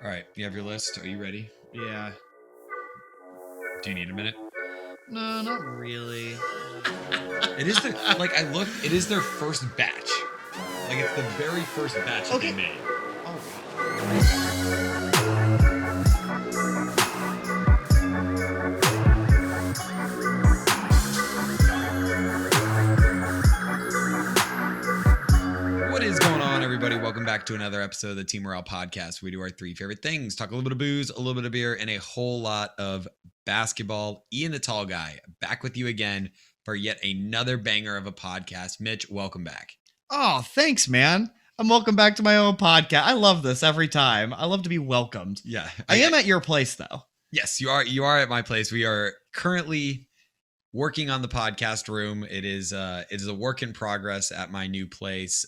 All right, you have your list. Are you ready? Yeah. Do you need a minute? No, not really. It is I looked. It is their first batch. Like it's the very first batch that they made. What is going on, everybody? Welcome back to another episode of the Team Morale Podcast. We do our three favorite things: talk a little bit of booze, a little bit of beer, and a whole lot of basketball. Ian, the tall guy, back with you again for yet another banger of a podcast. Mitch, welcome back. Oh, thanks, man. I'm welcome back to my own podcast. I love this every time. I love to be welcomed. Yeah. I am at your place, though. Yes, you are. You are at my place. We are currently working on the podcast room. It is a work in progress at my new place.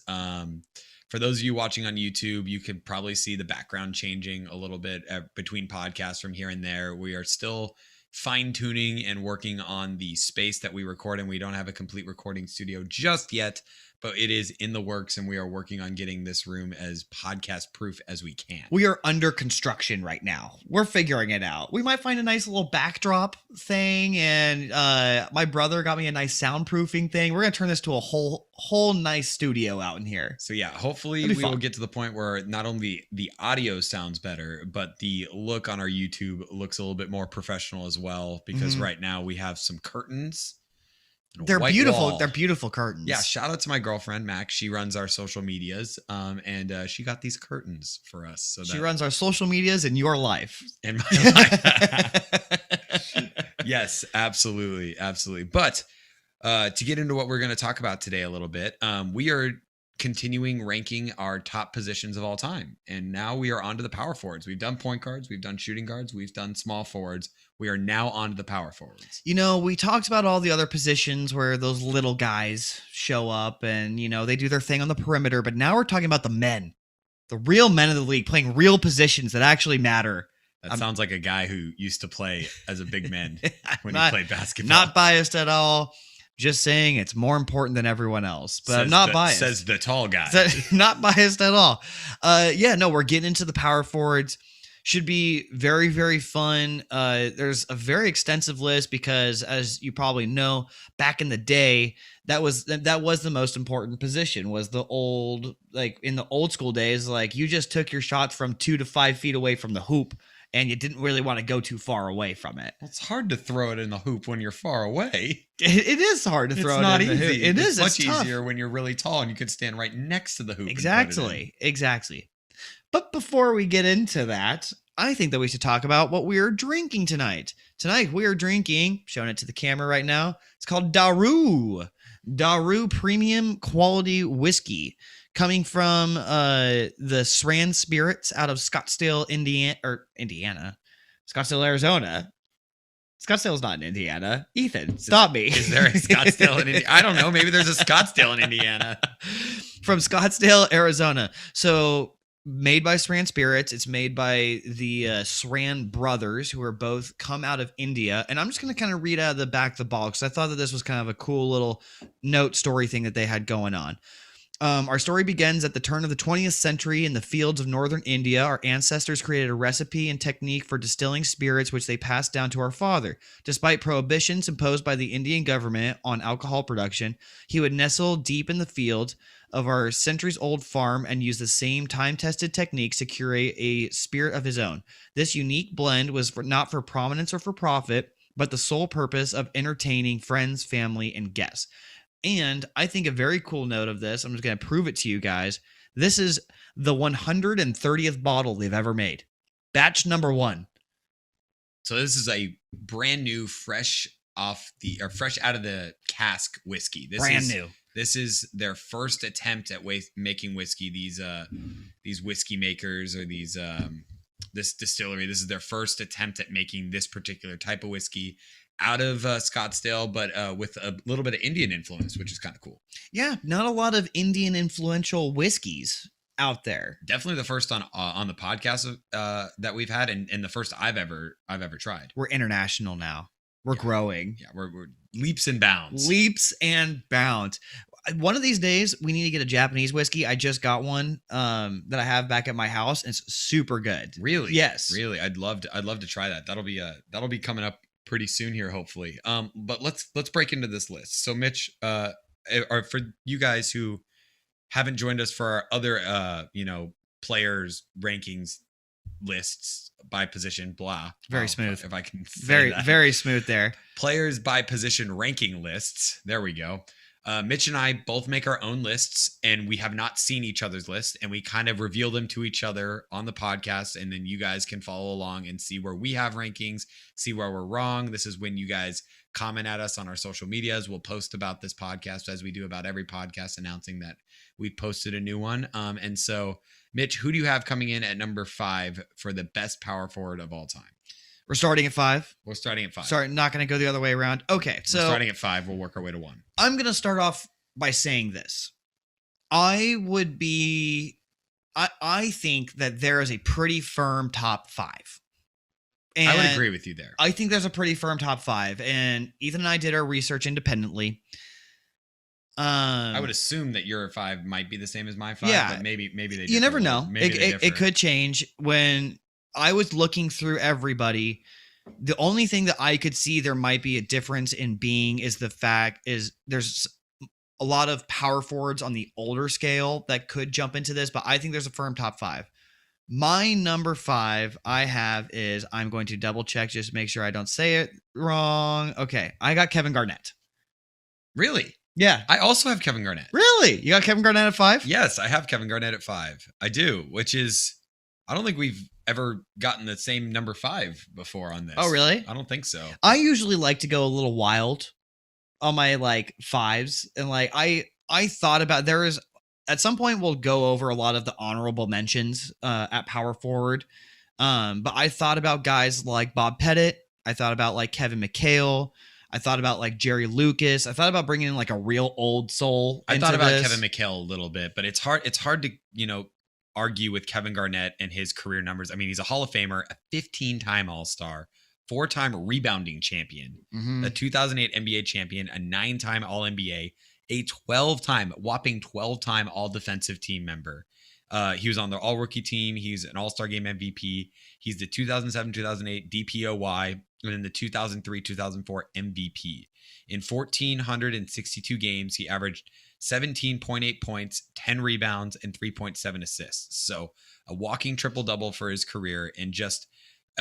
For those of you watching on YouTube, you could probably see the background changing a little bit between podcasts from here and there. We are still fine-tuning and working on the space that we record in. We don't have a complete recording studio just yet, but it is in the works, and we are working on getting this room as podcast proof as we can. We are under construction right now. We're figuring it out. We might find a nice little backdrop thing, and my brother got me a nice soundproofing thing. We're gonna turn this to a whole nice studio out in here. So yeah, hopefully we will get to the point where not only the audio sounds better, but the look on our YouTube looks a little bit more professional as well, because right now we have some curtains. They're beautiful. Wall. They're beautiful curtains. Yeah. Shout out to my girlfriend, Mac. She runs our social medias. And she got these curtains for us. So she runs our social medias in your life. In my life. Yes, absolutely. Absolutely. But to get into what we're going to talk about today a little bit, we are continuing ranking our top positions of all time. And now we are on to the power forwards. We've done point guards. We've done shooting guards. We've done small forwards. We are now on to the power forwards. You know, we talked about all the other positions where those little guys show up and, you know, they do their thing on the perimeter. But now we're talking about the men, the real men of the league playing real positions that actually matter. That sounds like a guy who used to play as a big man when he played basketball. Not biased at all. Just saying it's more important than everyone else, but I'm not biased. Says the tall guy. Not biased at all. We're getting into the power forwards. Should be very, very fun. There's a very extensive list because, as you probably know, back in the day, that was the most important position. Was the old, like in the old school days, like you just took your shots from 2 to 5 feet away from the hoop, and you didn't really want to go too far away from it. Well, it's hard to throw it in the hoop when you're far away. It is hard to throw it in the hoop. It's much easier when you're really tall and you could stand right next to the hoop. Exactly. But before we get into that, I think that we should talk about what we are drinking tonight. Tonight we are drinking, showing it to the camera right now, it's called Daru. Daru Premium Quality Whiskey, coming from the Sran Spirits out of Scottsdale, Indiana. Scottsdale, Arizona. Scottsdale's not in Indiana. Ethan, stop me. Is there a Scottsdale in Indiana? I don't know. Maybe there's a Scottsdale in Indiana. From Scottsdale, Arizona. So made by Sran Spirits. It's made by the Sran brothers, who are both come out of India. And I'm just going to kind of read out of the back of the bottle because I thought that this was kind of a cool little note story thing that they had going on. Our story begins at the turn of the 20th century in the fields of northern India. Our ancestors created a recipe and technique for distilling spirits, which they passed down to our father. Despite prohibitions imposed by the Indian government on alcohol production, he would nestle deep in the fields of our centuries-old farm and use the same time-tested techniques to curate a spirit of his own. This unique blend was not for prominence or for profit, but the sole purpose of entertaining friends, family, and guests. And I think a very cool note of this, I'm just going to prove it to you guys. This is the 130th bottle they've ever made. Batch number 1. So this is a brand new, fresh out of the cask whiskey. This is their first attempt at making whiskey. These whiskey makers or this distillery, this is their first attempt at making this particular type of whiskey out of Scottsdale, but with a little bit of Indian influence, which is kind of cool. Yeah, not a lot of Indian influential whiskeys out there. Definitely the first on the podcast that we've had, and the first I've ever tried. We're international now. We're growing. Yeah, we're leaps and bounds. Leaps and bounds. one of these days we need to get a Japanese whiskey. I just got one that I have back at my house, and it's super good. Really? Yes. Really. I'd love to try that. That'll be coming up pretty soon here, hopefully. But let's break into this list. So Mitch, or for you guys who haven't joined us for our other players rankings lists by position, blah. Very smooth. If I can say Very, that. very smooth there. Players by position ranking lists. There we go. Mitch and I both make our own lists, and we have not seen each other's lists, and we kind of reveal them to each other on the podcast, and then you guys can follow along and see where we have rankings, see where we're wrong. This is when you guys comment at us on our social medias. We'll post about this podcast as we do about every podcast, announcing that we posted a new one. And so, Mitch, who do you have coming in at number 5 for the best power forward of all time? We're starting at 5. We're starting at 5. Sorry, not going to go the other way around. Okay, so we're starting at 5. We'll work our way to 1. I'm going to start off by saying this. I think that there is a pretty firm top 5. And I would agree with you there. I think there's a pretty firm top 5, and Ethan and I did our research independently. I would assume that your 5 might be the same as my 5, yeah, but maybe they differ. You never know. Maybe it could change. When I was looking through everybody, the only thing that I could see there might be a difference in being is the fact is there's a lot of power forwards on the older scale that could jump into this, but I think there's a firm top 5. My number 5 I have is, I'm going to double check just to make sure I don't say it wrong. Okay, I got Kevin Garnett. Really? Yeah. I also have Kevin Garnett. Really? You got Kevin Garnett at 5? Yes, I have Kevin Garnett at 5. I do, which is, I don't think we've ever gotten the same number 5 before on this. Oh, really? I don't think so. I usually like to go a little wild on my like 5s, and like I thought about, there is at some point we'll go over a lot of the honorable mentions at power forward, but I thought about guys like Bob Pettit. I thought about like Kevin McHale. I thought about like Jerry Lucas. I thought about bringing in like a real old soul. I thought about Kevin McHale a little bit, but it's hard to argue with Kevin Garnett and his career numbers. I mean, he's a Hall of Famer, a 15-time All-Star, 4-time rebounding champion, a 2008 NBA champion, a 9-time All-NBA, a whopping 12-time All-Defensive Team member. He was on the All-Rookie team. He's an All-Star Game MVP. He's the 2007-2008 DPOY, and then the 2003-2004 MVP. In 1,462 games, he averaged 17.8 points, 10 rebounds, and 3.7 assists. So a walking triple-double for his career, and just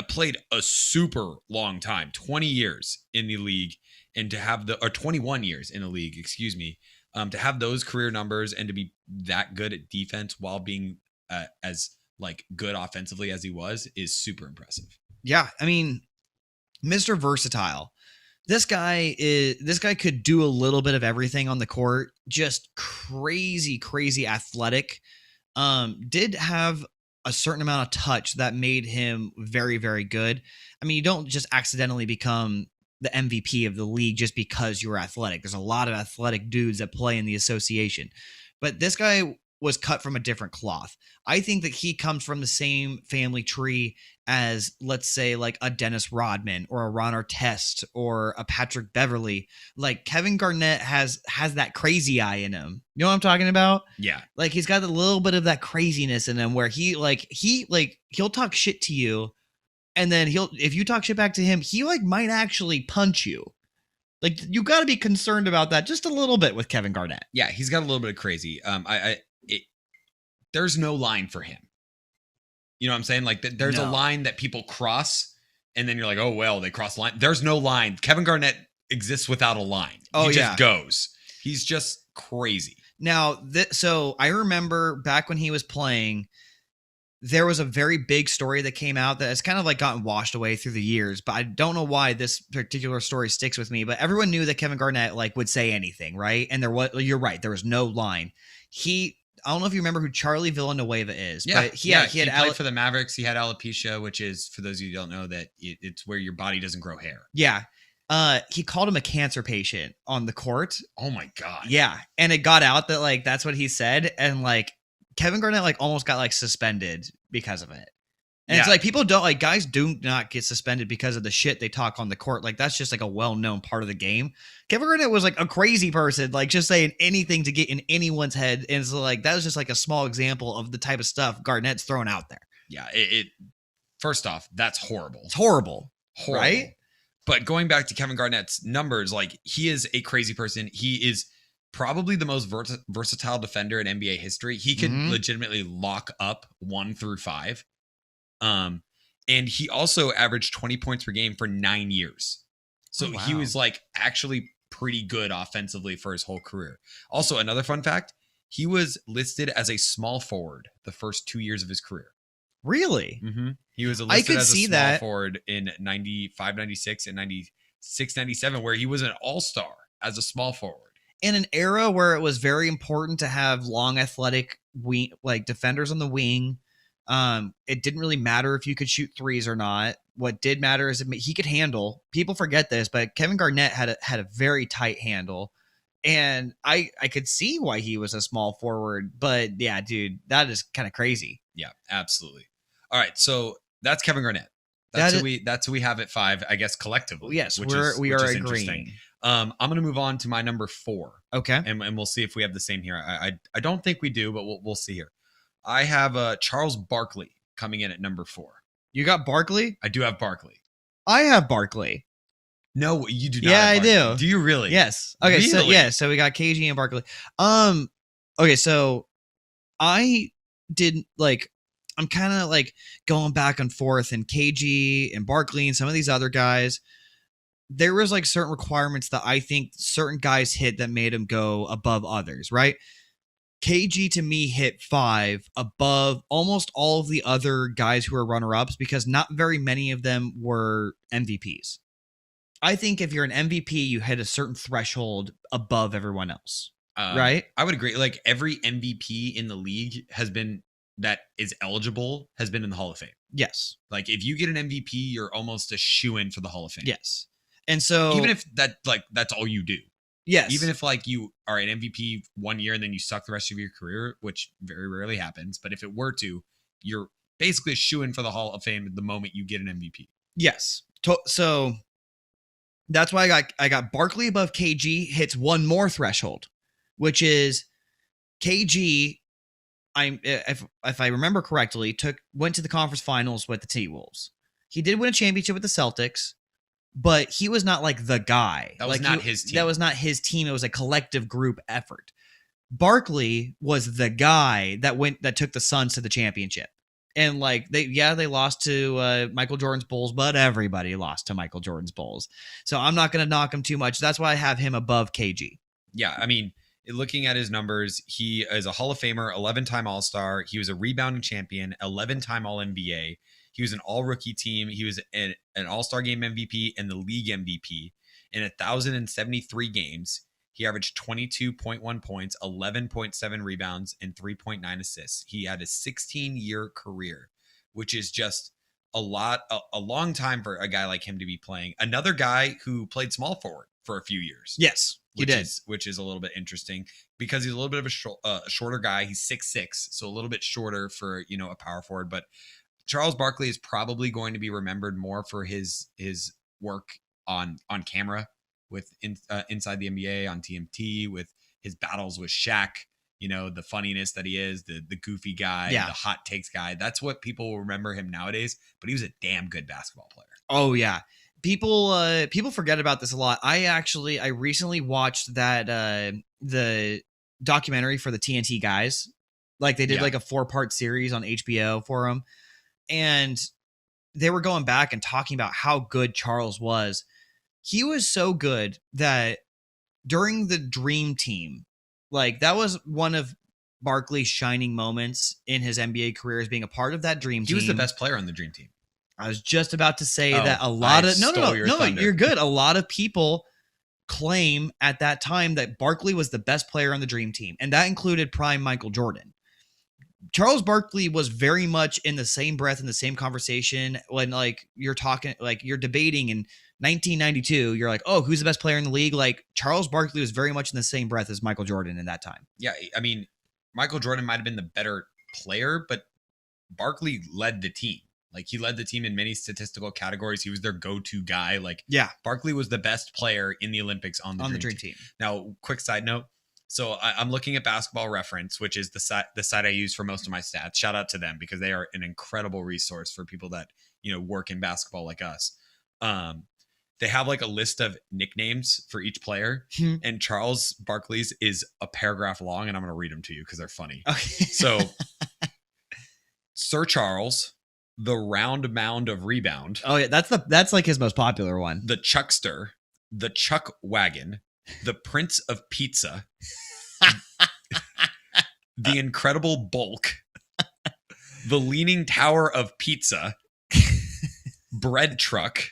played a super long time, 20 years in the league, and to have 21 years in the league, excuse me, to have those career numbers and to be that good at defense while being as like good offensively as he was is super impressive. Yeah, I mean, Mr. Versatile. This guy could do a little bit of everything on the court. Just crazy athletic. Did have a certain amount of touch that made him very, very good. I mean, you don't just accidentally become the MVP of the league just because you're athletic. There's a lot of athletic dudes that play in the association, but this guy was cut from a different cloth. I think that he comes from the same family tree as, let's say, like a Dennis Rodman or a Ron Artest or a Patrick Beverley. Like Kevin Garnett has that crazy eye in him. You know what I'm talking about? Yeah. Like he's got a little bit of that craziness in him where he'll talk shit to you, and then if you talk shit back to him, he like might actually punch you. Like you got to be concerned about that just a little bit with Kevin Garnett. Yeah, he's got a little bit of crazy. There's no line for him. You know what I'm saying? Like there's a line that people cross, and then you're like, oh, well, they crossed the line. There's no line. Kevin Garnett exists without a line. He just goes. He's just crazy. Now, so I remember back when he was playing, there was a very big story that came out that has kind of like gotten washed away through the years, but I don't know why this particular story sticks with me, but everyone knew that Kevin Garnett like would say anything, right? And you're right. There was no line. I don't know if you remember who Charlie Villanueva is, but he played for the Mavericks. He had alopecia, which is, for those of you who don't know, that it's where your body doesn't grow hair. Yeah. He called him a cancer patient on the court. Oh my God. Yeah. And it got out that like, that's what he said. And like Kevin Garnett like almost got like suspended because of it. And it's like people don't like guys do not get suspended because of the shit they talk on the court. Like that's just like a well-known part of the game. Kevin Garnett was like a crazy person, like just saying anything to get in anyone's head. And so like that was just like a small example of the type of stuff Garnett's throwing out there. Yeah, it first off, that's horrible. It's horrible, right? But going back to Kevin Garnett's numbers, like he is a crazy person. He is probably the most versatile defender in NBA history. He could legitimately lock up 1 through 5. And he also averaged 20 points per game for 9 years. So he was like actually pretty good offensively for his whole career. Also, another fun fact, he was listed as a small forward the first 2 years of his career. Really? Mm-hmm. He was listed as a small forward in 95, 96, and 96, 97, where he was an all-star as a small forward. In an era where it was very important to have long, athletic wing, like defenders on the wing, it didn't really matter if you could shoot threes or not. What did matter is he could handle. People forget this, but Kevin Garnett had a very tight handle, and I could see why he was a small forward. But yeah, dude, that is kind of crazy. Yeah, absolutely. All right, so that's Kevin Garnett. That's who we have at 5, I guess, collectively. Yes, we are agreeing. I'm going to move on to my number 4. Okay, and we'll see if we have the same here. I don't think we do, but we'll see here. I have Charles Barkley coming in at number 4. You got Barkley? I do have Barkley. I have Barkley. No, you do not. Yeah, I do. Do you really? Yes. Okay, really? so we got KG and Barkley. Okay, so I did like I'm kind of like going back and forth, and KG and Barkley and some of these other guys. There was like certain requirements that I think certain guys hit that made them go above others, right? KG to me hit 5 above almost all of the other guys who are runner-ups because not very many of them were MVPs. I think if you're an MVP, you hit a certain threshold above everyone else, right? I would agree. Like every MVP in the league that is eligible has been in the Hall of Fame. Yes. Like if you get an MVP, you're almost a shoo-in for the Hall of Fame. Yes. And so even if that's all you do. Yes. Even if like you are an MVP 1 year and then you suck the rest of your career, which very rarely happens, but if it were to, you're basically a shoo-in for the Hall of Fame the moment you get an MVP. Yes. So that's why I got Barkley above KG hits one more threshold, which is KG. If I remember correctly, went to the conference finals with the T-Wolves. He did win a championship with the Celtics, but he was not like the guy. That was not his team. That was not his team. It was a collective group effort. Barkley was the guy that took the Suns to the championship. And like they lost to Michael Jordan's Bulls, but everybody lost to Michael Jordan's Bulls. So I'm not going to knock him too much. That's why I have him above KG. Yeah, I mean, looking at his numbers, he is a Hall of Famer, 11-time All-Star. He was a rebounding champion, 11-time All-NBA. He was an all-rookie team. He was an All-Star Game MVP and the league MVP. In 1,073 games, he averaged 22.1 points, 11.7 rebounds, and 3.9 assists. He had a 16-year career, which is just a long time for a guy like him to be playing. Another guy who played small forward for a few years. Yes, he did. Which is a little bit interesting because he's a little bit of a shorter guy. He's 6'6", so a little bit shorter for a power forward. But Charles Barkley is probably going to be remembered more for his work on camera with inside the NBA on TMT, with his battles with Shaq, the funniness that he is, the goofy guy, the hot takes guy. That's what people will remember him nowadays, but he was a damn good basketball player. Oh yeah. People forget about this a lot. I recently watched that the documentary for the TNT guys. Like they did like a 4-part series on HBO for them. And they were going back and talking about how good Charles was. He was so good that during the Dream Team, like that was one of Barkley's shining moments in his NBA career, as being a part of that Dream Team. He was the best player on the Dream Team. I was just about to say that a lot of no, you're good. A lot of people claim at that time that Barkley was the best player on the Dream Team, and that included prime Michael Jordan. Charles Barkley was very much in the same breath, in the same conversation when like you're talking, like you're debating in 1992, you're like, oh, who's the best player in the league? Like Charles Barkley was very much in the same breath as Michael Jordan in that time. Yeah. I mean, Michael Jordan might've been the better player, but Barkley led the team. Like he led the team in many statistical categories. He was their go-to guy. Like Yeah, Barkley was the best player in the Olympics on the Dream Team. Now, quick side note. So I'm looking at Basketball Reference, which is the site I use for most of my stats. Shout out to them because they are an incredible resource for people that, work in basketball like us. They have like a list of nicknames for each player, and Charles Barkley's is a paragraph long, and I'm going to read them to you because they're funny. Okay. So, Sir Charles, the round mound of rebound. Oh yeah, that's like his most popular one. The Chuckster, the Chuck Wagon, the Prince of Pizza, the Incredible Bulk, the Leaning Tower of Pizza, Bread Truck,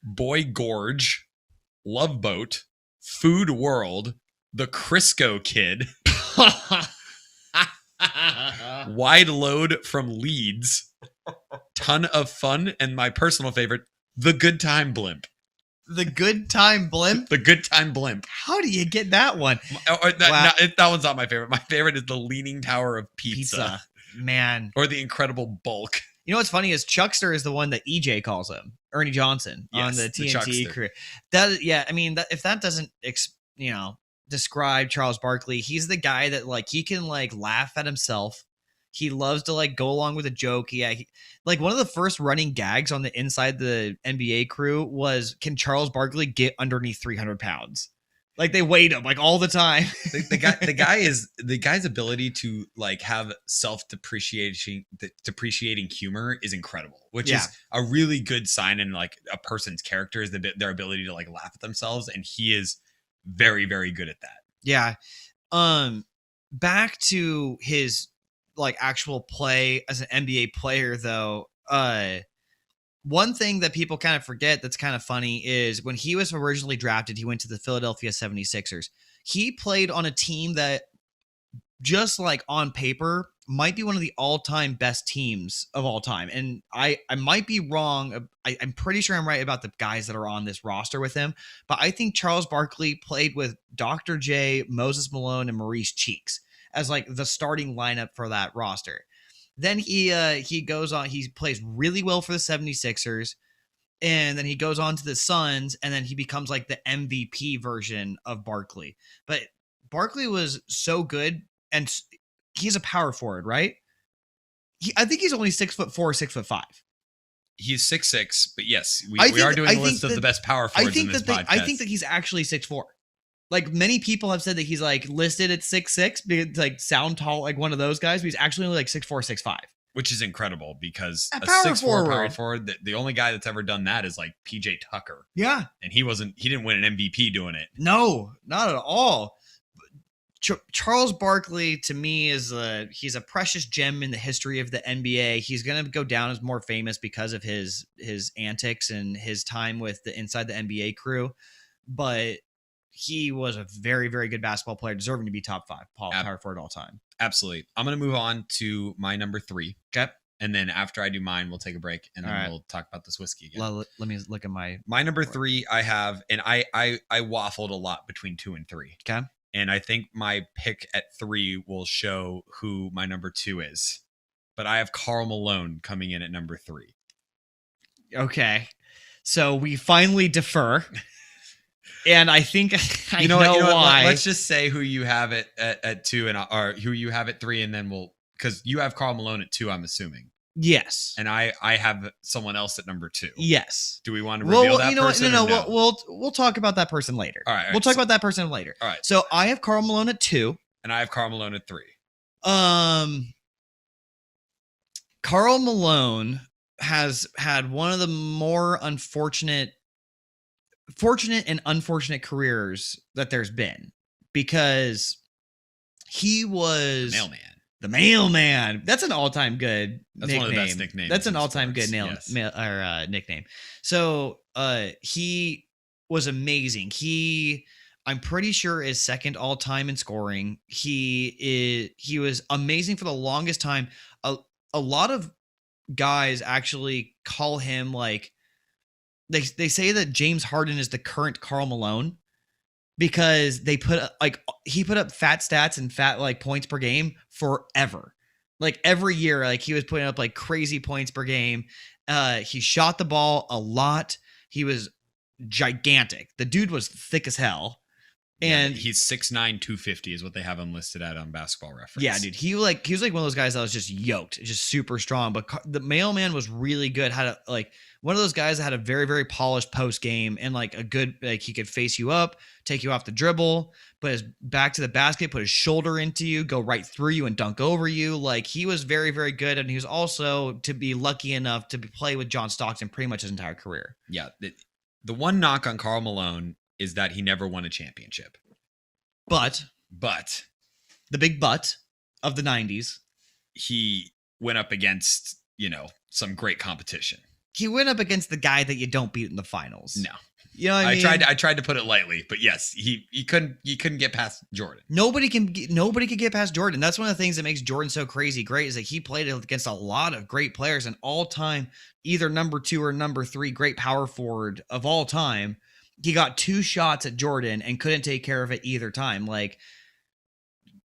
Boy Gorge, Love Boat, Food World, the Crisco Kid, Wide Load from Leeds, Ton of Fun, and my personal favorite, the Good Time Blimp. The Good Time Blimp? The Good Time Blimp. How do you get that one? That one's not my favorite. My favorite is the Leaning Tower of Pizza. Man. Or the Incredible Bulk. You know what's funny is Chuckster is the one that EJ calls him, Ernie Johnson, on the TNT crew. If that doesn't, describe Charles Barkley, he's the guy that like he can like laugh at himself. He loves to like go along with a joke. Like one of the first running gags on the Inside the NBA crew was, can Charles Barkley get underneath 300 pounds? Like they weighed him like all the time. the guy's ability to like have depreciating humor is incredible, which is a really good sign in like a person's character, is their ability to like laugh at themselves. And he is very, very good at that. Yeah. Back to his like actual play as an NBA player though. One thing that people kind of forget that's kind of funny is when he was originally drafted, he went to the Philadelphia 76ers. He played on a team that, just like on paper, might be one of the all-time best teams of all time. And I might be wrong. I'm pretty sure I'm right about the guys that are on this roster with him. But I think Charles Barkley played with Dr. J, Moses Malone, and Maurice Cheeks as like the starting lineup for that roster. Then he goes on, he plays really well for the 76ers, and then he goes on to the Suns, and then he becomes like the MVP version of Barkley. But Barkley was so good, and he's a power forward, right? I think he's only 6'4", 6'5". He's 6'6", but yes, we are doing a list of the best power forwards in this podcast. I think that he's actually 6'4". Like many people have said that he's like listed at 6'6", because like sound tall, like one of those guys, but he's actually only like 6'4", 6'5". Which is incredible because a power 6'4" forward. power forward, the only guy that's ever done that is like PJ Tucker. Yeah. And he didn't win an MVP doing it. No, not at all. Charles Barkley to me he's a precious gem in the history of the NBA. He's going to go down as more famous because of his antics and his time with the Inside the NBA crew. But he was a very, very good basketball player, deserving to be top 5 power forward all time. Absolutely. I'm going to move on to my number 3. Okay. And then after I do mine, we'll take a break and then we'll talk about this whiskey again. Let me look at my number 3 I have, and I waffled a lot between 2 and 3. Okay. And I think my pick at 3 will show who my number 2 is. But I have Karl Malone coming in at number 3. Okay. So we finally defer. And I think I know why. Let's just say who you have it at 2 or who you have at 3, and then because you have Karl Malone at 2, I'm assuming. Yes. And I have someone else at number 2. Yes. Do we want to reveal that person? No. We'll talk about that person later. All right. We'll talk about that person later. All right. So I have Karl Malone at 2. And I have Karl Malone at 3. Karl Malone has had one of the more fortunate and unfortunate careers that there's been, because he was the mailman. That's an all-time good nickname. One of the best nicknames. That's an all-time good nickname. So he was amazing. I'm pretty sure is second all-time in scoring. He was amazing for the longest time. A lot of guys actually call him like, They say that James Harden is the current Karl Malone, because he put up fat stats and fat like points per game forever. Like every year, like he was putting up like crazy points per game. He shot the ball a lot. He was gigantic. The dude was thick as hell. And he's 6'9", 250 is what they have him listed at on Basketball Reference. Yeah, dude. He was like one of those guys that was just yoked, just super strong. But the mailman was really good. Had one of those guys that had a very, very polished post game and like a good, like he could face you up, take you off the dribble, put his back to the basket, put his shoulder into you, go right through you and dunk over you. Like he was very, very good. And he was also to be lucky enough to play with John Stockton pretty much his entire career. Yeah. The one knock on Karl Malone is that he never won a championship. But the big but of the 90s, he went up against, some great competition. He went up against the guy that you don't beat in the finals. No. You know what I mean? I tried to put it lightly, but yes, he couldn't get past Jordan. Nobody could get past Jordan. That's one of the things that makes Jordan so crazy great is that he played against a lot of great players and all time, either number 2 or number 3 great power forward of all time. He got 2 shots at Jordan and couldn't take care of it either time. Like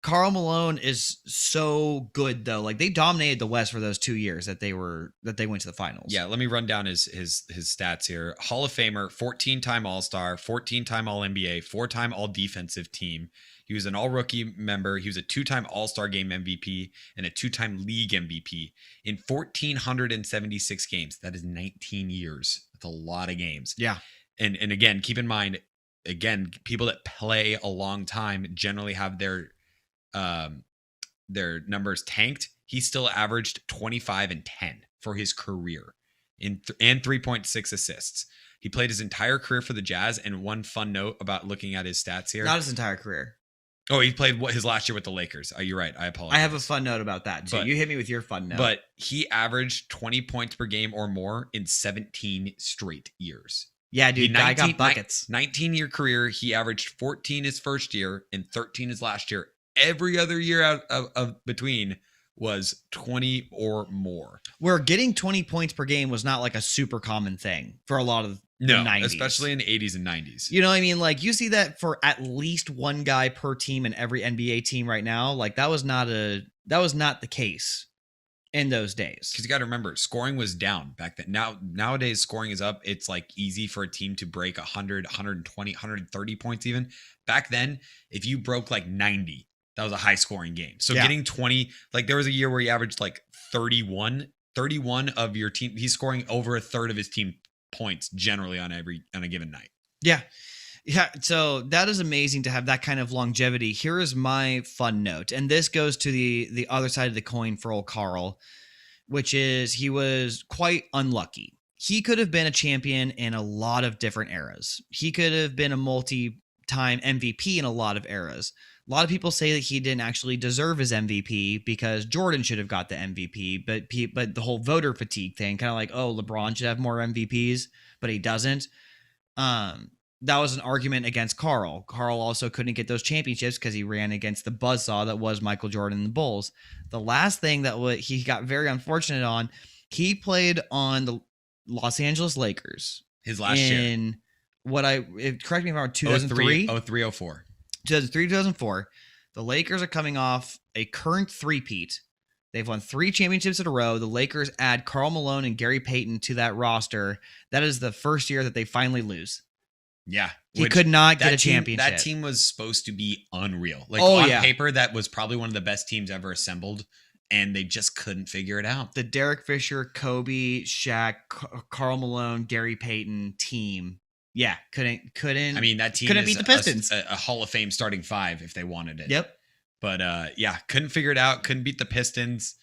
Karl Malone is so good though. Like they dominated the West for those 2 years that they went to the finals. Yeah, let me run down his stats here. Hall of Famer, 14-time All-Star, 14-time All-NBA, 4-time All-Defensive Team. He was an All-Rookie member. He was a 2-time All-Star Game MVP and a 2-time League MVP in 1,476 games. That is 19 years. That's a lot of games. Yeah. And again, keep in mind, people that play a long time generally have their numbers tanked. He still averaged 25 and 10 for his career and 3.6 assists. He played his entire career for the Jazz. And one fun note about looking at his stats here. Not his entire career. Oh, he played his last year with the Lakers. You're right. I apologize. I have a fun note about that too. You hit me with your fun note. But he averaged 20 points per game or more in 17 straight years. Yeah, dude, guy got buckets. 19-year career, he averaged 14 his first year and 13 his last year. Every other year out of between was 20 or more. Where getting 20 points per game was not like a super common thing for a lot of the 90s. Especially in the 80s and 90s. You know what I mean? Like you see that for at least one guy per team in every NBA team right now. Like that was not the case in those days. Because you got to remember, scoring was down back then. Nowadays, scoring is up. It's like easy for a team to break 100, 120, 130 points even. Back then, if you broke like 90, that was a high scoring game. So getting 20, like there was a year where he averaged like 31 of your team. He's scoring over a third of his team points generally on a given night. Yeah. Yeah, so that is amazing to have that kind of longevity. Here is my fun note, and this goes to the other side of the coin for old Karl, which is he was quite unlucky. He could have been a champion in a lot of different eras. He could have been a multi-time MVP in a lot of eras. A lot of people say that he didn't actually deserve his MVP because Jordan should have got the MVP, but the whole voter fatigue thing, kind of like, oh, LeBron should have more MVPs, but he doesn't. That was an argument against Karl. Karl also couldn't get those championships because he ran against the buzzsaw that was Michael Jordan and the Bulls. The last thing that he got very unfortunate on, he played on the Los Angeles Lakers. His last year. Correct me if I'm wrong, 2003? 03-04. 2003-2004. The Lakers are coming off a current three-peat. They've won 3 championships in a row. The Lakers add Karl Malone and Gary Payton to that roster. That is the first year that they finally lose. Yeah. He could not get a championship. That team was supposed to be unreal. Like on paper, that was probably one of the best teams ever assembled, and they just couldn't figure it out. The Derek Fisher, Kobe, Shaq, Karl Malone, Gary Payton team. Yeah, couldn't. I mean, that team couldn't beat the Pistons. A Hall of Fame starting 5 if they wanted it. Yep. But couldn't figure it out. Couldn't beat the Pistons.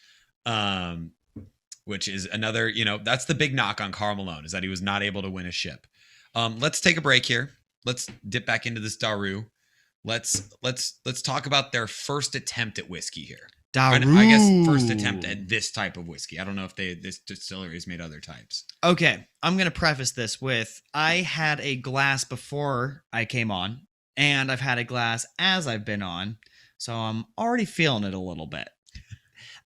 Which is another, that's the big knock on Karl Malone is that he was not able to win a ship. Let's take a break here. Let's dip back into this Daru. Let's talk about their first attempt at whiskey here. Daru. I guess first attempt at this type of whiskey. I don't know if this distillery has made other types. Okay, I'm going to preface this with I had a glass before I came on, and I've had a glass as I've been on, so I'm already feeling it a little bit.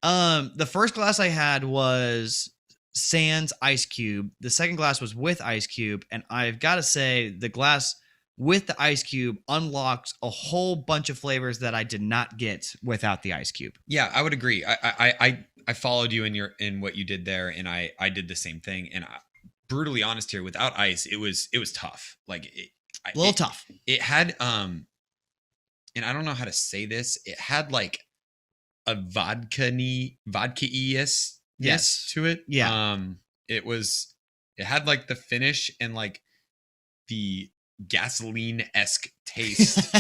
The first glass I had was sans Ice Cube. The second glass was with Ice Cube, and I've got to say the glass with the ice cube unlocks a whole bunch of flavors that I did not get without the ice cube. Yeah, I would agree. I followed you in what you did there, and I did the same thing. And brutally honest here, without ice, it was tough. Like A little tough. It had and I don't know how to say this. It had like a vodka-iest Yes. to it. Yeah. It had like the finish and like the gasoline-esque taste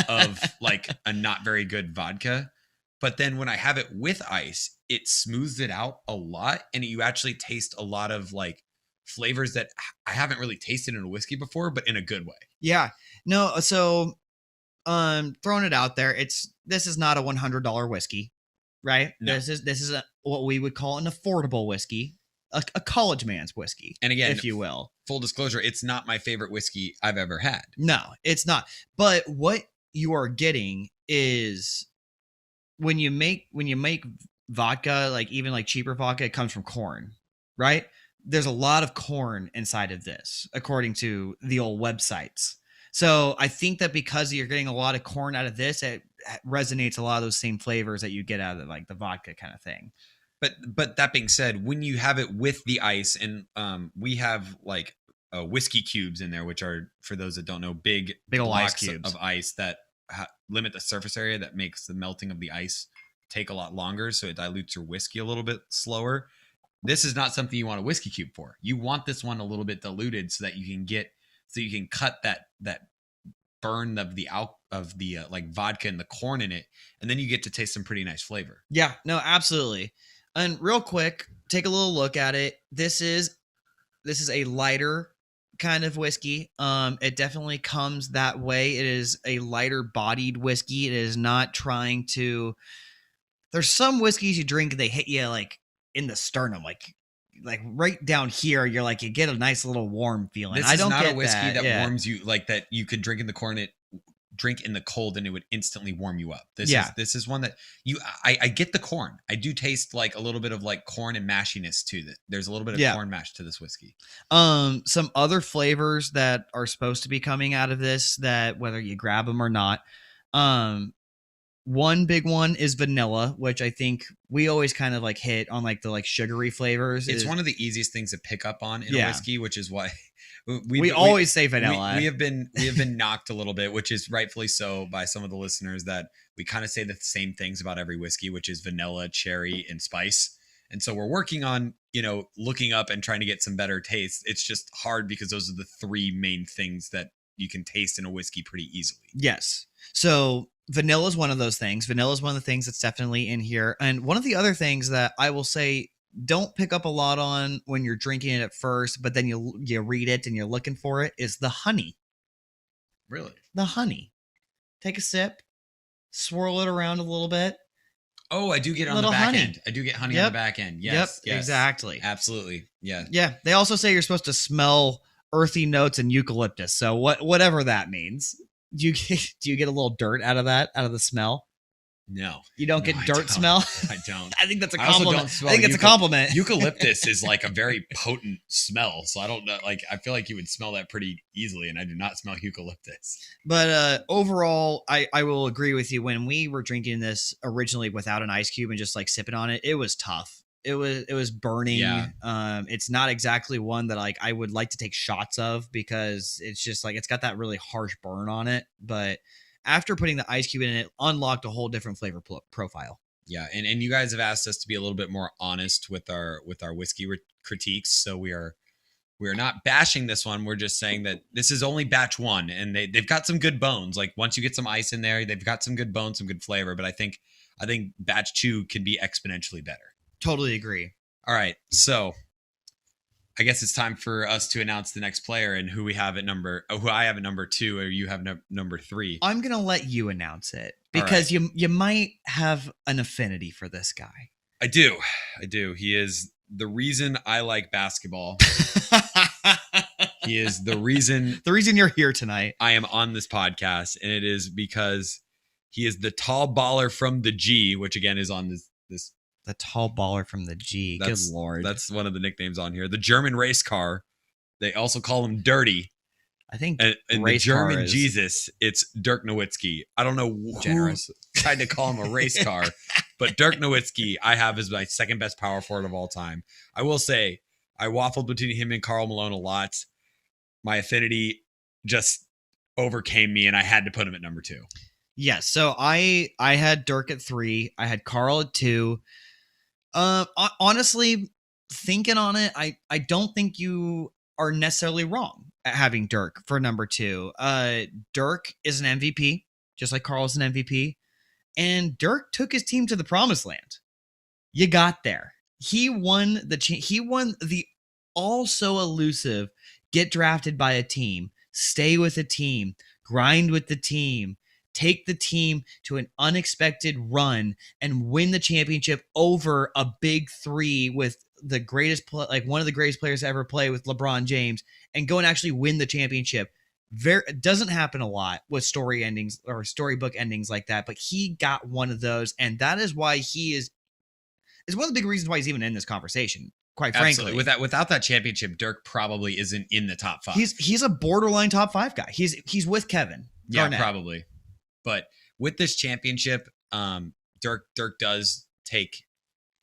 of like a not very good vodka. But then when I have it with ice, it smooths it out a lot, and you actually taste a lot of like flavors that I haven't really tasted in a whiskey before, but in a good way. Yeah. No, so throwing it out there, this is not a $100 whiskey, right? No. This is what we would call an affordable whiskey, a college man's whiskey, And again, if you will. Full disclosure, it's not my favorite whiskey I've ever had. No, it's not. But what you are getting is when you make vodka, like even like cheaper vodka, it comes from corn, right? There's a lot of corn inside of this, according to the old websites. So I think that because you're getting a lot of corn out of this, it resonates a lot of those same flavors that you get out of like the vodka kind of thing. But that being said, when you have it with the ice, and we have like whiskey cubes in there, which are, for those that don't know, big old ice blocks cubes of ice that limit the surface area, that makes the melting of the ice take a lot longer, so it dilutes your whiskey a little bit slower. This is not something you want a whiskey cube for. You want this one a little bit diluted so that you can cut that burn of the like vodka and the corn in it, and then you get to taste some pretty nice flavor. Yeah, no, absolutely. And real quick, take a little look at it. This is a lighter kind of whiskey. It definitely comes that way. It is a lighter bodied whiskey. It is not trying to. There's some whiskeys you drink, they hit you like in the sternum, like right down here. You're like, you get a nice little warm feeling. This I don't is not get a whiskey that warms you, like that you could drink in the corn. Drink in the cold and it would instantly warm you up. This is one that I get the corn. I do taste like a little bit of like corn and mashiness to it. There's a little bit of corn mash to this whiskey. Some other flavors that are supposed to be coming out of this, that whether you grab them or not, one big one is vanilla, which I think we always kind of like hit on, like the like sugary flavors. It's one of the easiest things to pick up on in a whiskey, which is why we always say vanilla. We have been knocked a little bit, which is rightfully so by some of the listeners, that we kind of say the same things about every whiskey, which is vanilla, cherry, and spice. And so we're working on, looking up and trying to get some better taste. It's just hard because those are the three main things that you can taste in a whiskey pretty easily. Yes. So vanilla is one of those things. Vanilla is one of the things that's definitely in here. And one of the other things that I will say, don't pick up a lot on when you're drinking it at first, but then you read it and you're looking for it, is the honey. Really? The honey. Take a sip, swirl it around a little bit. Oh, I do get it on the back end. I do get honey on the back end. Yes. Yep, exactly. Absolutely. Yeah. Yeah. They also say you're supposed to smell earthy notes and eucalyptus. So whatever that means. Do you get a little dirt out of the smell? No, you don't get dirt smell. I don't. I think that's a compliment. I think it's a compliment. Eucalyptus is like a very potent smell, so I don't know. Like, I feel like you would smell that pretty easily, and I do not smell eucalyptus. But overall, I will agree with you. When we were drinking this originally without an ice cube and just like sipping on it, it was tough. It was burning. Yeah. It's not exactly one that like I would like to take shots of, because it's just like it's got that really harsh burn on it. But after putting the ice cube in, it unlocked a whole different flavor profile. Yeah, and you guys have asked us to be a little bit more honest with our whiskey critiques, so we are not bashing this one. We're just saying that this is only batch one, and they've got some good bones. Like, once you get some ice in there, they've got some good bones, some good flavor. But I think batch two can be exponentially better. Totally agree. All right, so I guess it's time for us to announce the next player and who I have at number 2, or you have number 3. I'm gonna let you announce it, because you might have an affinity for this guy. I do. He is the reason I like basketball. He is the reason you're here tonight. I am on this podcast, and it is because he is the tall baller from the G, which again is on this. The tall baller from the G. Good Lord. That's one of the nicknames on here. The German race car. They also call him Dirty. I think and the German Jesus, it's Dirk Nowitzki. I don't know who generous tried to call him a race car, but Dirk Nowitzki I have as my second best power forward of all time. I will say I waffled between him and Karl Malone a lot. My affinity just overcame me, and I had to put him at number 2. Yes, so I had Dirk at 3. I had Karl at 2. Honestly, thinking on it, I don't think you are necessarily wrong at having Dirk for number 2. Dirk is an MVP, just like Karl is an MVP, and Dirk took his team to the promised land. You got there. He won the also elusive get drafted by a team, stay with a team, grind with the team, take the team to an unexpected run and win the championship over a big 3 with the greatest one of the greatest players to ever play with LeBron James, and go and actually win the championship. It doesn't happen a lot with story endings or storybook endings like that, but he got one of those, and that is why he is one of the big reasons why he's even in this conversation. Quite frankly, without that championship, Dirk probably isn't in the top 5. He's a borderline top 5 guy. He's with Kevin Garnett. Yeah, probably. But with this championship, Dirk does take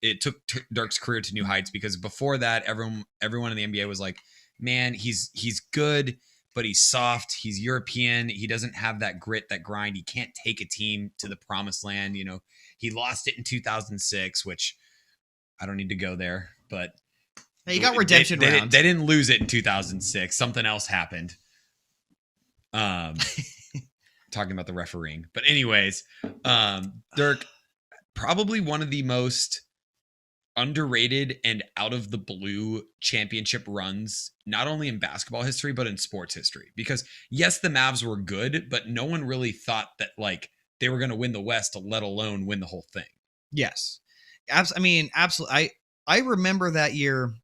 it. Took Dirk's career to new heights, because before that, everyone in the NBA was like, man, he's good, but he's soft. He's European. He doesn't have that grit, that grind. He can't take a team to the promised land. You know, he lost it in 2006, which I don't need to go there, but he got redemption round. They didn't lose it in 2006. Something else happened. Talking about the refereeing, but anyways, Dirk, probably one of the most underrated and out of the blue championship runs, not only in basketball history, but in sports history. Because yes, the Mavs were good, but no one really thought that like they were going to win the West, let alone win the whole thing. Yes. Absolutely. I remember that year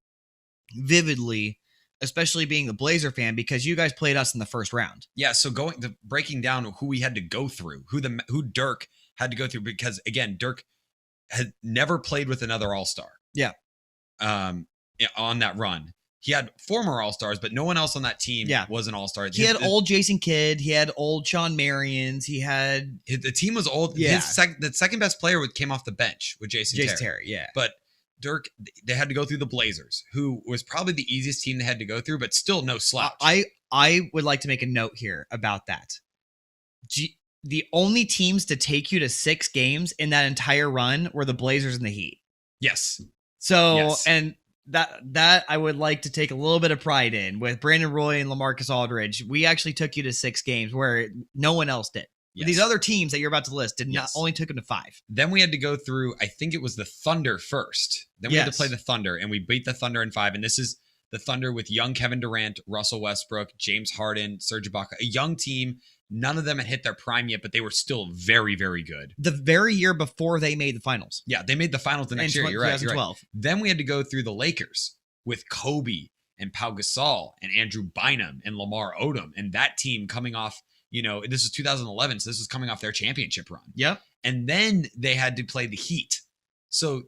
vividly, especially being the Blazer fan, because you guys played us in the first round. Yeah, so breaking down who we had to go through, who Dirk had to go through, because again, Dirk had never played with another All-Star. Yeah. On that run. He had former All-Stars, but no one else on that team was an All-Star. He had old Jason Kidd, he had old Sean Marions, the team was old. Yeah. The second best player came off the bench with Jason Terry, yeah. But Dirk, they had to go through the Blazers, who was probably the easiest team they had to go through, but still no slouch. I would like to make a note here about that. The only teams to take you to 6 games in that entire run were the Blazers and the Heat. Yes. So, yes. And that I would like to take a little bit of pride in. With Brandon Roy and LaMarcus Aldridge, we actually took you to 6 games where no one else did. Yes. These other teams that you're about to list only took them to 5. Then we had to go through, I think it was the Thunder first. Then we had to play the Thunder, and we beat the Thunder in 5. And this is the Thunder with young Kevin Durant, Russell Westbrook, James Harden, Serge Ibaka, a young team. None of them had hit their prime yet, but they were still very, very good. The very year before they made the finals. Yeah, they made the finals the next year. You're right. 2012. Then we had to go through the Lakers with Kobe and Pau Gasol and Andrew Bynum and Lamar Odom, and that team coming off. You know, this is 2011, so this was coming off their championship run. Yep. And then they had to play the Heat. So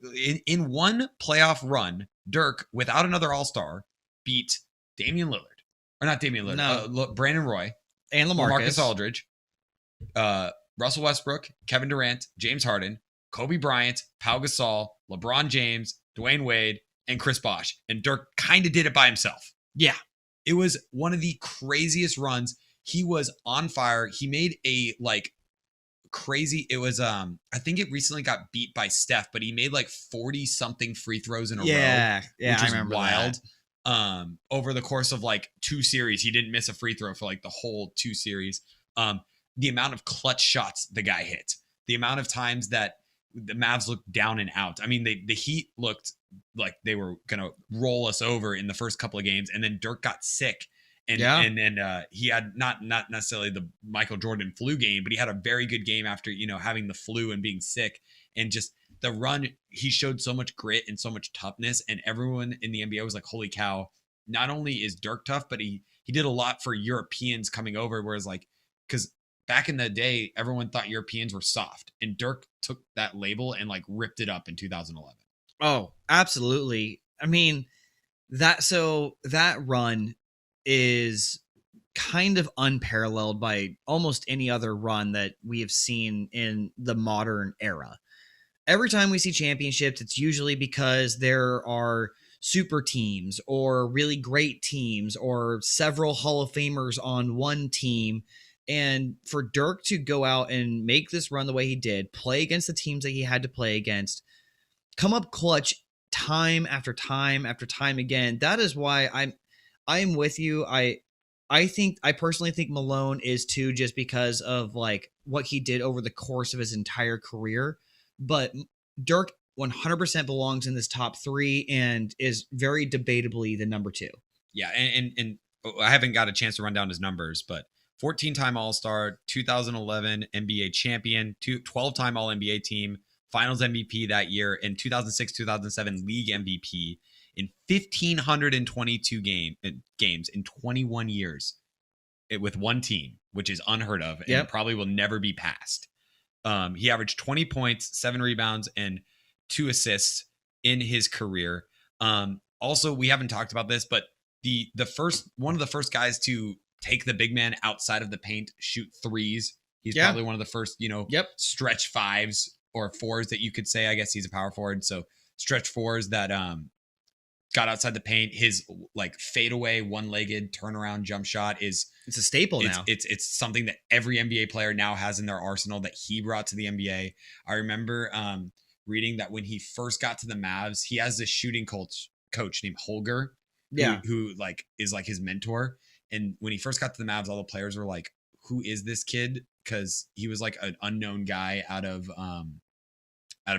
in one playoff run, Dirk, without another All-Star, beat Damian Lillard. Or not Damian Lillard. Brandon Roy. And LaMarcus Aldridge. Russell Westbrook, Kevin Durant, James Harden, Kobe Bryant, Pau Gasol, LeBron James, Dwayne Wade, and Chris Bosh. And Dirk kind of did it by himself. Yeah. It was one of the craziest runs. He was on fire. He made a crazy. It was I think it recently got beat by Steph, but he made 40 something free throws in a row. Yeah, which I remember wild. That. Over the course of 2 series, he didn't miss a free throw for the whole 2 series. The amount of clutch shots the guy hit, the amount of times that the Mavs looked down and out. I mean, the Heat looked like they were gonna roll us over in the first couple of games, and then Dirk got sick. And then he had not necessarily the Michael Jordan flu game, but he had a very good game after, having the flu and being sick. And just the run, he showed so much grit and so much toughness. And everyone in the NBA was like, holy cow, not only is Dirk tough, but he did a lot for Europeans coming over. Whereas because back in the day, everyone thought Europeans were soft. And Dirk took that label and ripped it up in 2011. Oh, absolutely. I mean, that run is kind of unparalleled by almost any other run that we have seen in the modern era. Every time we see championships, it's usually because there are super teams or really great teams or several Hall of Famers on one team. And for Dirk to go out and make this run the way he did, play against the teams that he had to play against, come up clutch time after time after time again, that is why I'm with you. I personally think Malone is too, just because of like what he did over the course of his entire career. But Dirk 100% belongs in this top three and is very debatably the number two. Yeah, and I haven't got a chance to run down his numbers, but 14-time All-Star, 2011 NBA champion, 12-time All-NBA team, Finals MVP that year, and 2006-2007 League MVP in 1,522 games in 21 years with one team, which is unheard of and probably will never be passed. He averaged 20 points, 7 rebounds, and 2 assists in his career. Also, we haven't talked about this, but one of the first guys to take the big man outside of the paint, shoot threes. He's probably one of the first, stretch fives or fours that you could say. I guess he's a power forward, so stretch fours that got outside the paint. His like fadeaway one-legged turnaround jump shot it's a staple now. It's something that every NBA player now has in their arsenal that he brought to the NBA. I remember reading that when he first got to the Mavs, he has this shooting coach named Holger, who like is like his mentor. And when he first got to the Mavs, all the players were like, "Who is this kid?" Because he was like an unknown guy out of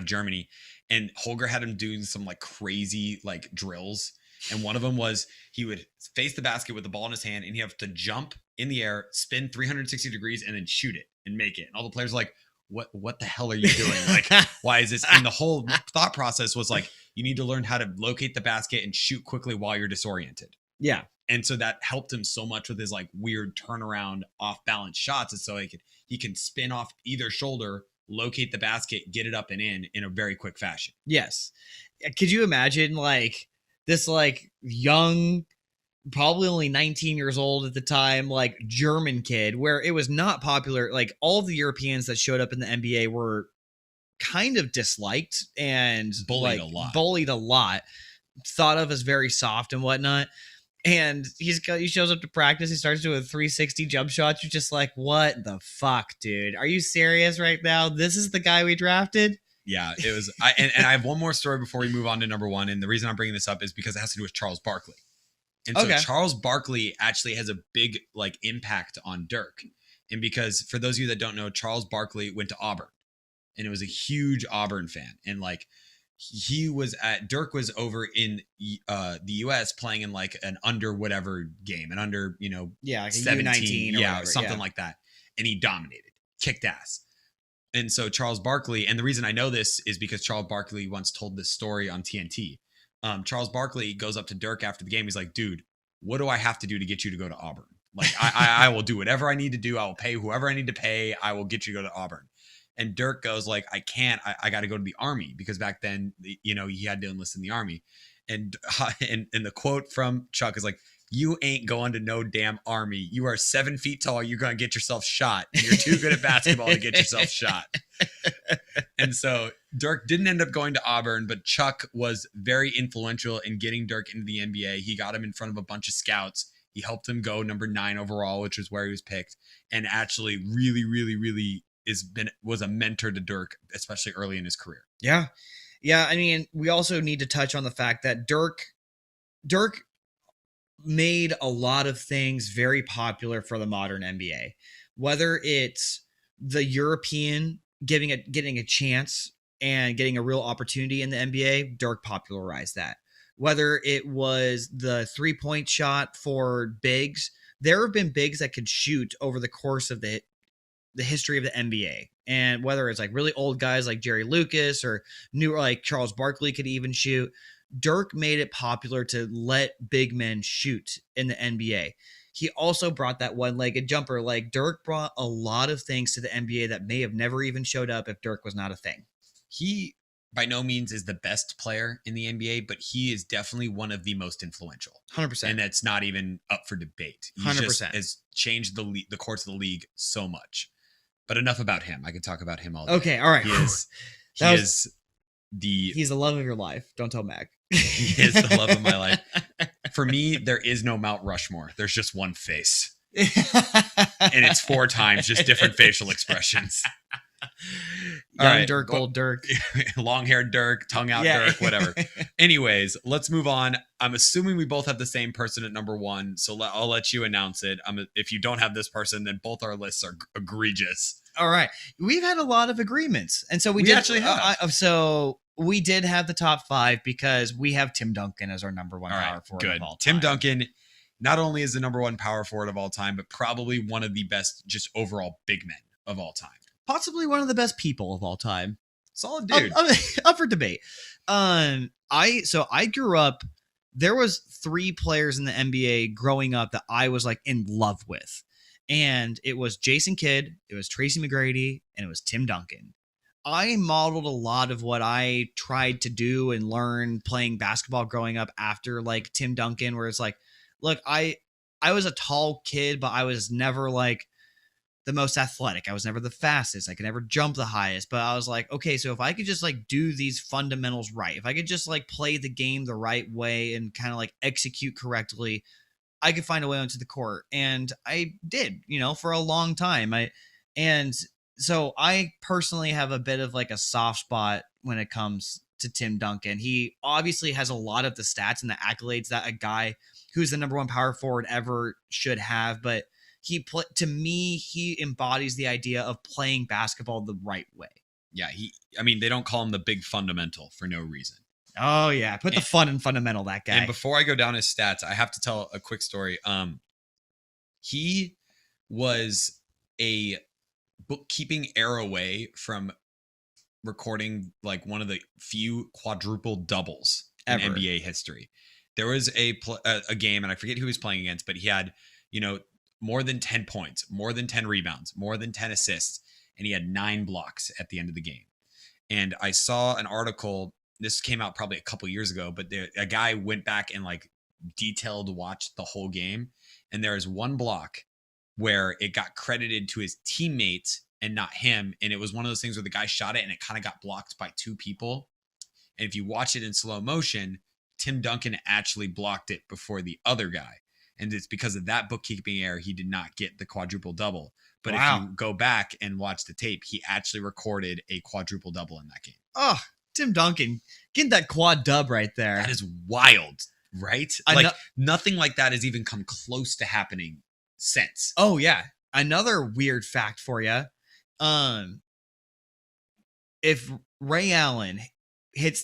Germany, and Holger had him doing some like crazy like drills. And one of them was he would face the basket with the ball in his hand, and he'd have to jump in the air, spin 360 degrees, and then shoot it and make it. And all the players were like, "What the hell are you doing? Like, why is this?" And the whole thought process was like, you need to learn how to locate the basket and shoot quickly while you're disoriented. Yeah. And so that helped him so much with his like weird turnaround off balance shots. And so he can spin off either shoulder, locate the basket, get it up and in a very quick fashion. Yes. Could you imagine like this like young, probably only 19 years old at the time, like German kid, where it was not popular. Like all of the Europeans that showed up in the NBA were kind of disliked and bullied a lot, thought of as very soft and whatnot. And he shows up to practice. He starts doing 360 jump shots. You're just like, what the fuck, dude? Are you serious right now? This is the guy we drafted? Yeah, it was. And I have one more story before we move on to number one. And the reason I'm bringing this up is because it has to do with Charles Barkley. And so Charles Barkley actually has a big like impact on Dirk. And because for those of you that don't know, Charles Barkley went to Auburn, and it was a huge Auburn fan. And like, Dirk was over in the US playing in like an under whatever game, an under, like 17, or whatever, something like that. And he dominated, kicked ass. And so Charles Barkley, and the reason I know this is because Charles Barkley once told this story on TNT. Charles Barkley goes up to Dirk after the game. He's like, "Dude, what do I have to do to get you to go to Auburn? Like, I will do whatever I need to do. I will pay whoever I need to pay. I will get you to go to Auburn." And Dirk goes like, "I can't. I got to go to the Army," because back then, he had to enlist in the Army. And the quote from Chuck is like, "You ain't going to no damn Army. You are 7 feet tall. You're going to get yourself shot. And you're too good at basketball to get yourself shot." And so Dirk didn't end up going to Auburn, but Chuck was very influential in getting Dirk into the NBA. He got him in front of a bunch of scouts. He helped him go number 9 overall, which is where he was picked, and actually really, really, really was a mentor to Dirk, especially early in his career. Yeah. I mean, we also need to touch on the fact that Dirk made a lot of things very popular for the modern NBA, whether it's the European getting a chance and getting a real opportunity in the NBA. Dirk popularized that. Whether it was the 3-point shot for bigs, there have been bigs that could shoot over the course of the history of the NBA. And whether it's like really old guys like Jerry Lucas or new like Charles Barkley could even shoot, Dirk made it popular to let big men shoot in the NBA. He also brought that one-legged jumper. Like, Dirk brought a lot of things to the NBA that may have never even showed up if Dirk was not a thing. He by no means is the best player in the NBA, but he is definitely one of the most influential. 100%. And that's not even up for debate. He 100%. just has changed the course of the league so much. But enough about him. I could talk about him all day. Okay, all right. He's the love of your life. Don't tell Mac. He is the love of my life. For me, there is no Mount Rushmore. There's just one face. And it's 4 times, just different facial expressions. Young Dirk, old Dirk. Long-haired Dirk, tongue-out Dirk, whatever. Anyways, let's move on. I'm assuming we both have the same person at number 1, so I'll let you announce it. If you don't have this person, then both our lists are egregious. All right. We've had a lot of agreements. And so we did, actually have. So we did have the top 5 because we have Tim Duncan as our number 1 power forward of all time. Tim Duncan not only is the number 1 power forward of all time, but probably one of the best just overall big men of all time. Possibly one of the best people of all time. Solid dude. Up for debate. I grew up, there was 3 players in the NBA growing up that I was like in love with. And it was Jason Kidd, it was Tracy McGrady, and it was Tim Duncan. I modeled a lot of what I tried to do and learn playing basketball growing up after like Tim Duncan, where it's like, look, I was a tall kid, but I was never like the most athletic. I was never the fastest. I could never jump the highest, but I was like, okay, so if I could just like do these fundamentals right, if I could just like play the game the right way and kind of like execute correctly, I could find a way onto the court. And I did, for a long time. So I personally have a bit of like a soft spot when it comes to Tim Duncan. He obviously has a lot of the stats and the accolades that a guy who's the number 1 power forward ever should have, but to me, he embodies the idea of playing basketball the right way. Yeah, they don't call him the big fundamental for no reason. Oh yeah, put the fun in fundamental, that guy. And before I go down his stats, I have to tell a quick story. He was a bookkeeping error away from recording like one of the few quadruple doubles in NBA history. There was a game, and I forget who he was playing against, but he had, more than 10 points, more than 10 rebounds, more than 10 assists, and he had 9 blocks at the end of the game. And I saw an article, this came out probably a couple years ago, but a guy went back and like detailed watched the whole game. And there is one block where it got credited to his teammates and not him. And it was one of those things where the guy shot it and it kind of got blocked by 2 people. And if you watch it in slow motion, Tim Duncan actually blocked it before the other guy. And it's because of that bookkeeping error, he did not get the quadruple double. But if you go back and watch the tape, he actually recorded a quadruple double in that game. Oh, Tim Duncan, getting that quad dub right there. That is wild, right? Nothing like that has even come close to happening since. Oh, yeah. Another weird fact for you. If Ray Allen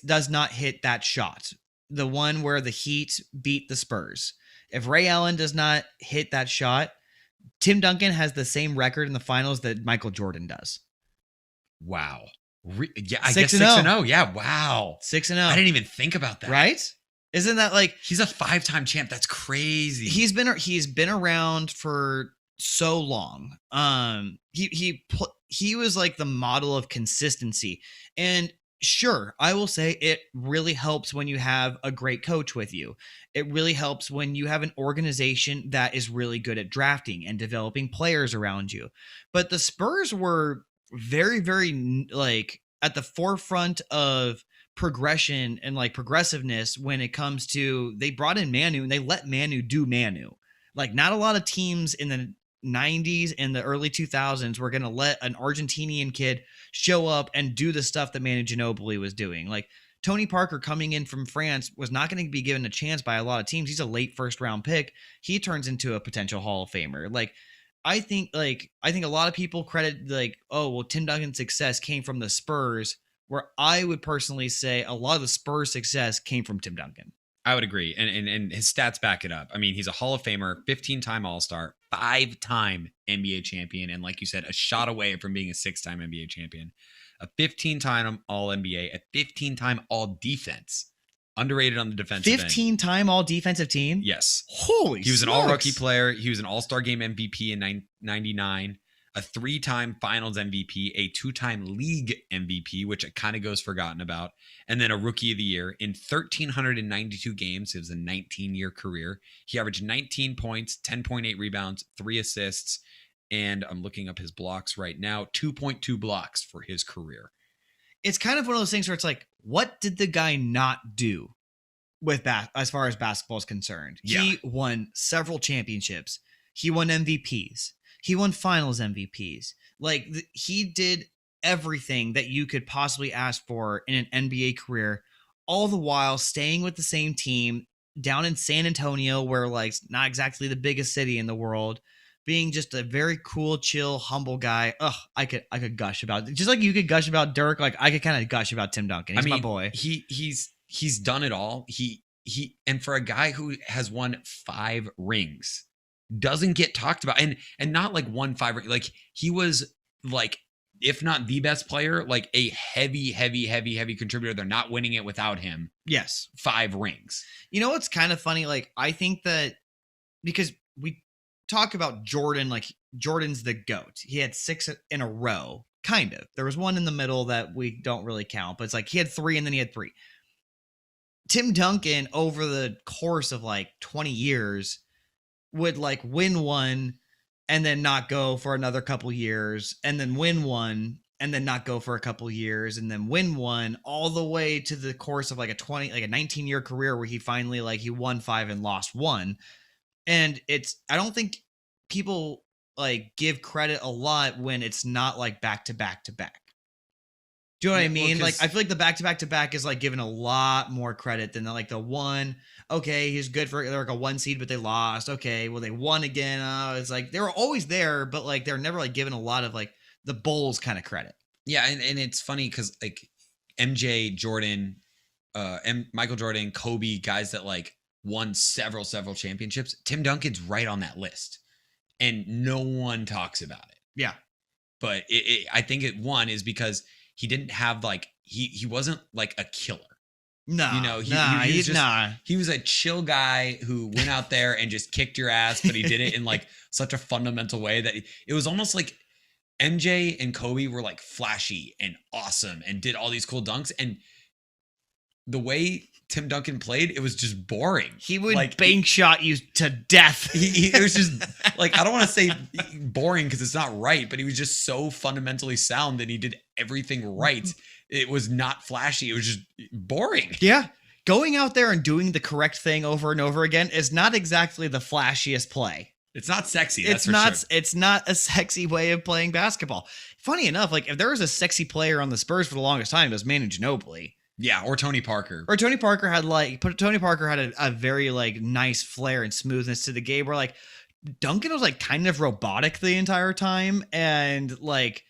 does not hit that shot, the one where the Heat beat the Spurs, if Ray Allen does not hit that shot, Tim Duncan has the same record in the finals that Michael Jordan does. Wow. Yeah, I guess 6-0. Yeah, wow. 6-0. I didn't even think about that. Right? Isn't that like he's a 5-time champ? That's crazy. He's been around for so long. He was like the model of consistency. And sure, I will say it really helps when you have a great coach with you. It really helps when you have an organization that is really good at drafting and developing players around you. But the Spurs were very, very like at the forefront of progression and like progressiveness when it comes to, they brought in Manu and they let Manu do Manu. Like not a lot of teams in the 90s and the early 2000s were going to let an Argentinian kid show up and do the stuff that Manu Ginobili was doing. Like Tony Parker coming in from France was not going to be given a chance by a lot of teams. He's a late first round pick. He turns into a potential Hall of Famer. I think a lot of people credit Tim Duncan's success came from the Spurs, where I would personally say a lot of the Spurs success came from Tim Duncan. I would agree. And his stats back it up. I mean, he's a Hall of Famer, 15-time All-Star, 5-time NBA champion, and like you said, a shot away from being a 6-time NBA champion, a 15-time All-NBA, a 15-time All-Defense. Underrated on the defensive end. 15-time All-Defensive team? Yes. Holy He was smokes. an All-Rookie player. He was an All-Star Game MVP in 99. a 3-time Finals MVP, a 2-time League MVP, which kind of goes forgotten about, and then a Rookie of the Year. In 1,392 games, it was a 19-year career. He averaged 19 points, 10.8 rebounds, 3 assists, and I'm looking up his blocks right now, 2.2 blocks for his career. It's kind of one of those things where it's like, what did the guy not do with that as far as basketball is concerned? Yeah. He won several championships. He won MVPs. He won finals MVPs. Like he did everything that you could possibly ask for in an NBA career, all the while staying with the same team down in San Antonio, where like not exactly the biggest city in the world, being just a very cool, chill, humble guy. Ugh, I could gush about it. Just like you could gush about Dirk, like I could kind of gush about Tim Duncan. He's my boy. He's done it all. He and for a guy who has won 5 rings, doesn't get talked about, and not like 5 rings. Like he was like, if not the best player, like a heavy contributor. They're not winning it without him. Yes, 5 rings. You know what's kind of funny? Like I think that because we talk about Jordan, like Jordan's the GOAT. He had 6 in a row, kind of. There was one in the middle that we don't really count, but it's like he had 3 and then he had 3. Tim Duncan, over the course of like 20 years, would like win one and then not go for another couple years, and then win one and then not go for a couple years, and then win one, all the way to the course of like a 19-year career where he finally like he won 5 and lost 1. And I don't think people like give credit a lot when it's not like back to back to back. Do you know what I mean? Like, I feel like the back to back to back is like given a lot more credit than like the one. Okay, he's good for they're like a 1 seed, but they lost. Okay, well they won again. It's like they were always there, but like they're never like given a lot of like the Bulls kind of credit. Yeah, and it's funny because like MJ, Jordan, Michael Jordan, Kobe, guys that like won several championships. Tim Duncan's right on that list, and no one talks about it. Yeah, but I think one is because he didn't have like he wasn't like a killer. No, you know, he was a chill guy who went out there and just kicked your ass, but he did it in like such a fundamental way that it was almost like MJ and Kobe were like flashy and awesome and did all these cool dunks, and the way Tim Duncan played, it was just boring. He would like bank shot you to death. It was just like, I don't want to say boring because it's not right, but he was just so fundamentally sound that he did everything right. It was not flashy. It was just boring. Yeah. Going out there and doing the correct thing over and over again is not exactly the flashiest play. It's not sexy. It's not a sexy way of playing basketball. Funny enough, like if there was a sexy player on the Spurs for the longest time, it was Manu Ginobili. Yeah, or Tony Parker. Or Tony Parker had a very like nice flair and smoothness to the game where like Duncan was like kind of robotic the entire time and like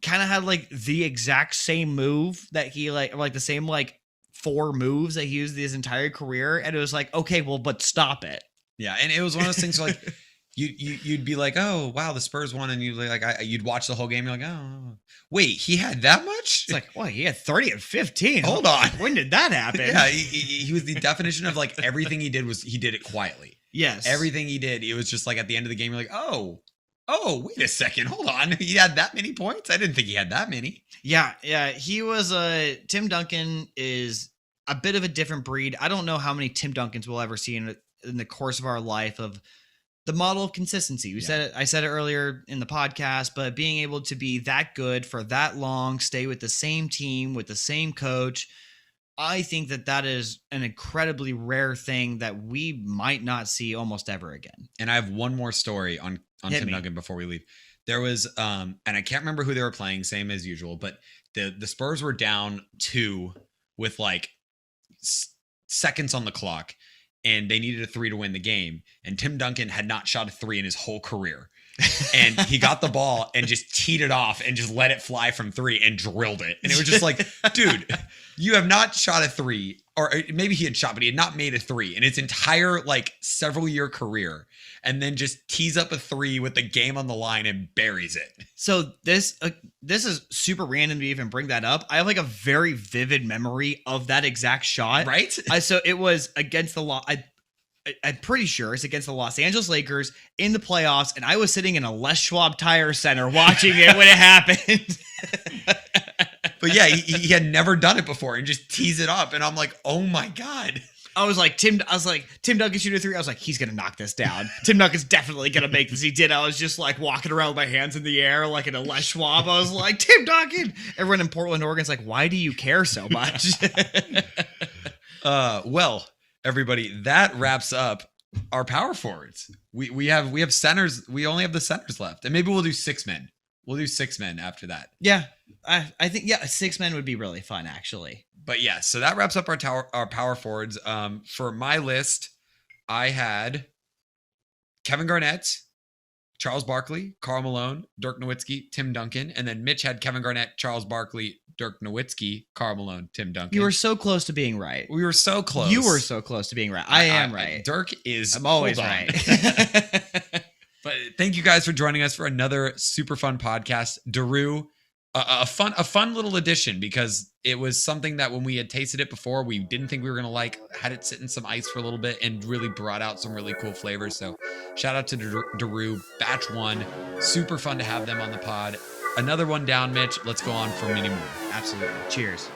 kind of had like the exact same move that he like the same like 4 moves that he used his entire career, and it was like, okay, well, but stop it. Yeah, and it was one of those things like you'd be like, oh wow, the Spurs won, and you'd watch the whole game. You're like, oh wait, he had that much? It's like, what? He had 30 and 15. Hold on, when did that happen? Yeah, he was the definition of like everything he did was he did it quietly. Yes, everything he did, it was just like at the end of the game, you're like, oh, wait a second, hold on, he had that many points? I didn't think he had that many. Yeah, he was Tim Duncan is a bit of a different breed. I don't know how many Tim Duncans we'll ever see in the course of our life of the model of consistency. I said it earlier in the podcast, but being able to be that good for that long, stay with the same team, with the same coach, I think that is an incredibly rare thing that we might not see almost ever again. And I have one more story on Tim Duncan before we leave. There was, and I can't remember who they were playing, same as usual, but the Spurs were down 2 with like seconds on the clock, and they needed a 3 to win the game. And Tim Duncan had not shot a 3 in his whole career. And he got the ball and just teed it off and just let it fly from 3 and drilled it. And it was just like, dude, you have not shot a 3, or maybe he had shot, but he had not made a 3 in his entire like several year career. And then just tees up a 3 with the game on the line and buries it. So this is super random to even bring that up. I have like a very vivid memory of that exact shot. Right? So it was against the law. I'm pretty sure it's against the Los Angeles Lakers in the playoffs, and I was sitting in a Les Schwab Tire Center watching it when it happened. But yeah, he had never done it before and just tees it up, and I'm like, oh my god. I was like, Tim Duncan shoot a three. I was like, he's gonna knock this down. Tim Duncan's definitely gonna make this. He did. I was just like walking around with my hands in the air like in a Les Schwab. I was like, Tim Duncan. Everyone in Portland, Oregon's like, why do you care so much? Well, everybody, that wraps up our power forwards. We have centers. We only have the centers left, and maybe we'll do 6 men. We'll do 6 men after that. Yeah, I think 6 men would be really fun, actually. But yeah, so that wraps up our power forwards. For my list, I had Kevin Garnett, Charles Barkley, Karl Malone, Dirk Nowitzki, Tim Duncan, and then Mitch had Kevin Garnett, Charles Barkley, Dirk Nowitzki, Karl Malone, Tim Duncan. You were so close to being right. We were so close. You were so close to being right. I am right. Dirk is. I'm always right. But thank you guys for joining us for another super fun podcast. Daru, a fun little addition, because it was something that when we had tasted it before, we didn't think we were going to like. Had it sit in some ice for a little bit and really brought out some really cool flavors. So shout out to Daru, batch 1. Super fun to have them on the pod. Another one down, Mitch. Let's go on for many more. Absolutely. Cheers.